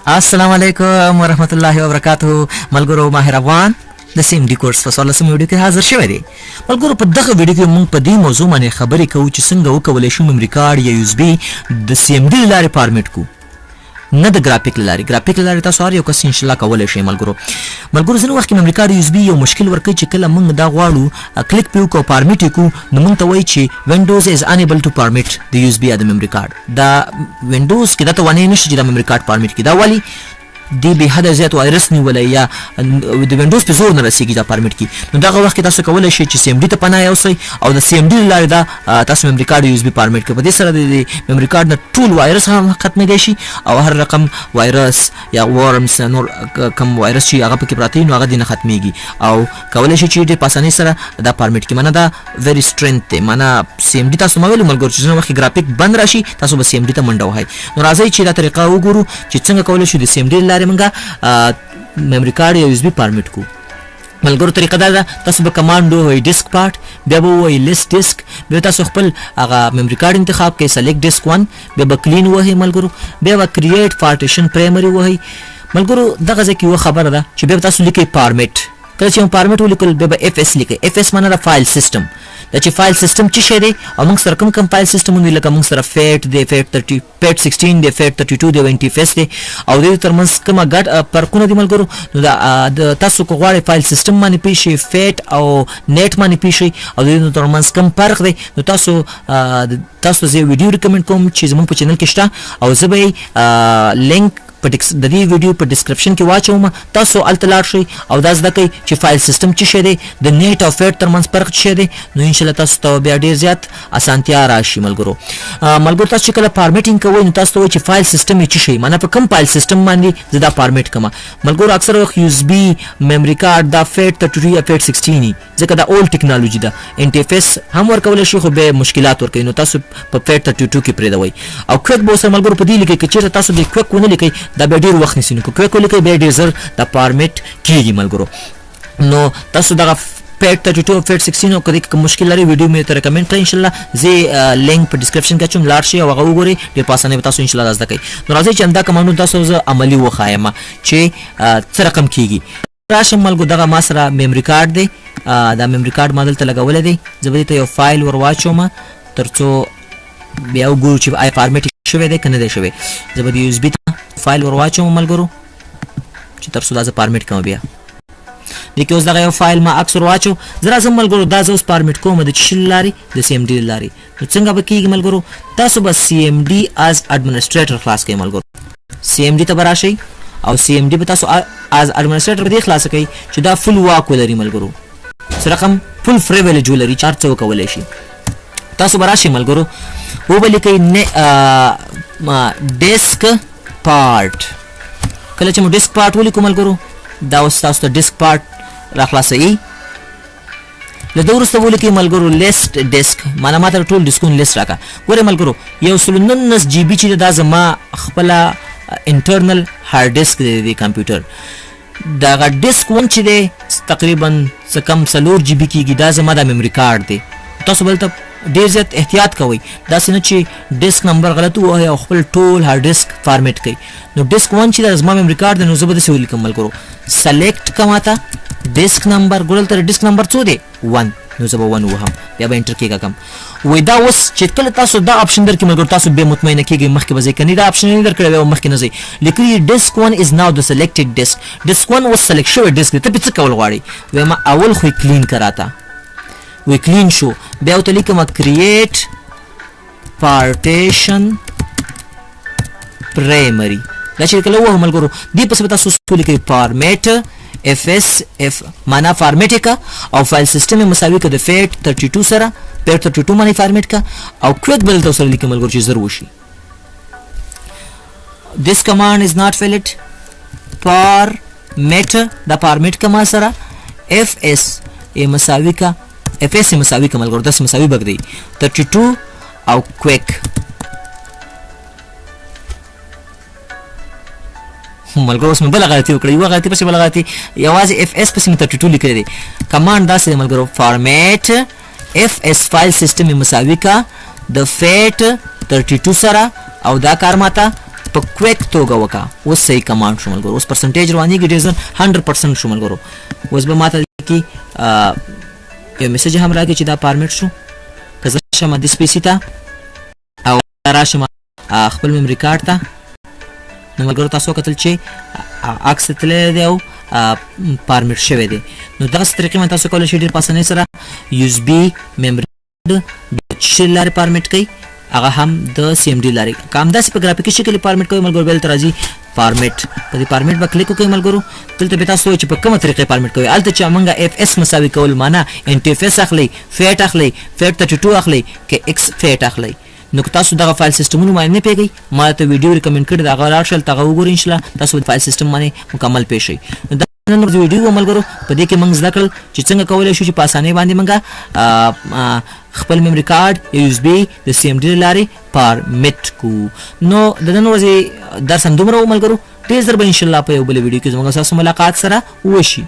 السلام علیکم ورحمت الله وبرکاته. ملګرو ماهر افغان د سیم ډي کورس په 14 ویډیو کې حاضر شوی دی. ملګرو په دغه ویډیو کې موږ په دې موضوع باندې خبرې کوو چې څنګه وکولای شو میموري کارت یا یو اس بي د سیم ډي لارې فارمیټ کو، نه د ګرافیک لارې. ګرافیک لارې تاسو هر یو کس ان شاء الله کولای شئ. ملګرو ځینې وخت کې میموري کارت یو اس بي یو مشکل ورکوي چې کله موږ دا غواړو کلیک پې وکړو فارمیټ یې کړو، نو موږ ته وایي چې وینډوز از انیبل ټو فارمیټ د یو اس بي یا د میموري کارت. دا وینډوز کې دا ته ونې نشي چې دا میموري کارت فارمیټ کړي. دا ولې دی به حد زیات وایرس نیولای یا د وینډوز په زور نه رسیږي دا فارمیټ کی. نو دغه وخت کې تاسو کولای شئ چې سیم ډي ته پناه یوسئ او د سیم ډي لارې دا تاسو میموري کارت یو اس بي فارمیټ کړئ. په دې سره د میموري کارت نه ټول وایرس هم ختمېدای شي او هر رقم وایرس یا ورمز نور کم وایرس چې هغه پکې پراته نو هغه دې نه ختمېږي او کولای شئ چې د پاسانۍ سره دا فارمیټ کی. منه دا ویری سترنث دی. منه سیم ډي تاسو مې ویل ملګرو چې ځینې وخت ګرافیک بند راشي تاسو به سیم ډي ته منډه وهئ. نو راځئ چې دا طریقه وګورو چې څنګه کولای شو د سیم ډي لارې موږ میموري کارت یا یو اس بي فارمیټ کو. ملګرو طریقه دا ده، تاسو به کمانډ ووایئ ډیسک پارت، بیا به ووایئ لیست ډیسک، بیا تاسو خپل هغه میموري کارت انتخاب کړئ سلیکټ ډیسک 1، بیا به کلین ووهئ ملګرو، بیا به کریټ پارټیشن پرایمري ووهئ. ملګرو دغه ځای کې یوه خبره ده چې بیا به تاسو لیکئ فارمیټ. کله چې فارمیټ ولیکل بیا به اف اس لیکئ. اف اس معنی د فایل سیسټم. دا چې فایل سیسټم څه شی دی او موږ سره کوم فایل سیسټمونه دي، لکه موږ سره فیټ دی، فیټ 16 دی، فیټ 32 دی، وینټي فیس دی او د دې ترمنځ کومه ګډ فرقونه دي ملګرو. نو دا تاسو کو غواړئ فایل سیسټم باندې پوه شئ، فیټ او نیټ باندې پوه شئ او د دې ترمنځ کوم فرق دی، نو تاسو زه ویډیو ریکمند کوم چې زموږ په چینل کې شته او زه به لینک د دې ویډیو په ډسکرپشن کې واچوم. تاسو هلته لاړ شئ او دا زده کئ چې فایل سیسټم څه شی دی، د نیټ او فیټ ترمنځ فرق څه شی دی. نو انشاءالله تاسو ته بیا ډېر زیات اسانتیا راشي. ملګرو تاسو چې کله فارمیټینګ کوئ نو تاسو ته وایي چې فایل سیسټم یې څه شی، معنی په کوم فایل سیسټم باندې زه دا فارمیټ کوم. ملګرو اکثر وخت یو اس بي میموري کارت دا فیټ 32 یا فیټ 16 ځکه دا اولډ ټیکنالوژي ده. انټرفیس هم ورکولی شي خو بیا مشکلات ورکوي، نو تاسو په فیټ 32 کې پرېږدوئ او کویک به ورسره ملګرو په دې لیکئ. که چېرته تاسو د کویک ونه لیکئ دا بیا ډېر وخت نیسي، نو که کویک ولیکئ بیا ډېر زر دا فارمیټ کېږي ملګرو. نو تاسو دغه فیټ 32 او فیټ 16 او که دې کوم مشکل لري ویډیو مې ته ریکمند کړئ. انشاءالله زه لینک په ډسکرپشن کې اچوم، لاړ شئ او هغه وګورئ، ډېر په اسانۍ به تاسو انشاءالله دا زده کړئ. نو راځئ چې همدا کمانډونه تاسو زه عملي وښایم چې څه رقم کېږي. راشم ملګرو دغه ما سره میموري کارت دی، دا میموري کارت ما دلته لګولی دی. زه به دې ته یو فایل ور واچوم تر څو بیا وګورو چې آیا فارمیټ شوی دی که نه دی شوی. زه به د یو اس بي ته فایل ور واچوم ملګرو چې تر څو دا زه فارمیټ کوم. بیا دې کې اوس دغه یو فایل ما عکس ور واچو. زه راځم ملګرو دا زه اوس فارمیټ کوم د څه شي لارې، د سی ام ډي لارې. نو څنګه به کېږي ملګرو، تاسو به سی ام ډي از اډمنسټریټر خلاص کړئ ملګرو. سی ام ډي ته به راشئ او سی ام ډي به تاسو از اډمنسټریټر به دې خلاصه کوئ چې دا فل واک ولري ملګرو، څه رقم فل پریویلیج ولري چې هر څه وکولی شي. تاسو به راشئ ملګرو وبه لیکئ ډیسک پارت. کله چې مو ډیسک پارت ولیکو ملګرو دا اوس تاسو ته ډیسک پارت را خلاصوي. له ده وروسته ولیکئ ملګرو لیست ډیسک، معنی ما ته ټول ډیسکونه لیست راکړه. ګورئ ملګرو 119 جی بي چې دا زما خپله انټرنل هارډ ډیسک دی د کمپیوټر. دغه ډیسک 1 چې دی تقریبا څه کم 4 جی بي کېږي، دا زما د میموري کارت دی. تاسو بل ته ډېر زیات احتیاط کوئ، داسې نه چې ډیسک نمبر غلط ووهئ او خپل ټول هارډ ډیسک فارمیټ کړئ. نو ډیسک 1 چې دا زما میموري کارت دی نو زه به داسې ولیکم ملګرو سلیکټ کوم ته ډیسک نمبر، ګورل ته ډیسک نمبر څو دی 1، نو زه به 1 ووهم، بیا به انټر کېږه کم. وایي دا اوس چې کله تاسو دا اپشن درکړي ملګرو تاسو بیا مطمئنه کېږئ مخکې به ځئ، که نه دا اپشن یې درکړی بیا به مخکې نه ځئ. لیکلي ډیسک 1 از ناو د سلیکټډ ډیسک. ډیسک 1 اوس سلیکټ شوی ډیسک دی، ته پې څه کول غواړئ؟ وایم اول خو یې کلین که راته، وی کلین شو. بیا ورته لیکم کریټ پارټیشن پرایمري. دا چې کله ووهم ملګرو دې پسې به تاسو ولیکئ فارمیټ اف اس اف، معنا فارمیټ یې که او فایل سیسټم یې مساوي که د فیټ 32 سره، فیټ 32 باندې فارمیټ که او کویک به دلته ورسره لیکئ ملګرو چې زر وشي. this command is not valid. فارمیټ دا فارمیټ که ما سره اف اس یې مساوي که اف اس یې مساوي که ملګرو داسې مساوي بګدئ 32 او کویک. ملګرو اوس مې بله غلطي وکړه، یوه غلطي پسې بله غلطي، یوازې اف اس پسې مې 32 لیکلی دی. کمانډ داسې دی ملګرو فارمیټ اف اس فایل سیسټم یې مساوي که د فیټ 32 سره او دا کار ماته په کویک توګه وکا. اوس صحیح کمانډ شو ملګرو. اوس پرسنټیج روانېږي ډیزن 100% شو ملګرو. اوس به ماته کې یو میسج هم راکړي چې دا فارمیټ شو. که زه شم د سپیسي ته او راشم خپل میموري کارت ته، نو ملګرو تاسو کتل چې عکس تللی دی او فارمیټ شوی دی. نو دغسې طریقې باندې تاسو کولی شئ ډېر په اسانۍ سره USB میموري د شل لارې فارمیټ کوي، هغه هم د CMD لارې. که همداسې په ګرافیکي شکل فارمیټ کوئ ملګرو، بیا دلته راځي فارمیټ. په دې فارمیټ به کلیک وکړئ ملګرو. دلته به تاسو وایي چې په کومه طریقې فارمیټ کوئ. هلته چې موږ FS مساوي کول معنا NTFS اخلئ، فیټ اخلئ، فیټ 32 اخلئ که X فیټ اخلئ. نو که تاسو دغه فایل سیسټمونه باندې نه پوهېږئ، ما ته ویډیو ریکمنډ کړی د هغه لاړ شئ، هغه وګورئ انشاءالله تاسو به فایل سیسټم باندې مکمل پوه شئ. نن ورځ ویډیو ملګرو په دې کې موږ زده کړل چې څنګه کولی شو چې په اسانۍ باندې موږ خپل میموري کارت یا USB د CMD لارې فارمیټ کو. نو د نن ورځې درس همدومره و ملګرو. ډېر ژر به انشاءالله په یو بل ویډیو کې زموږ ستاسو ملاقات سره وشي.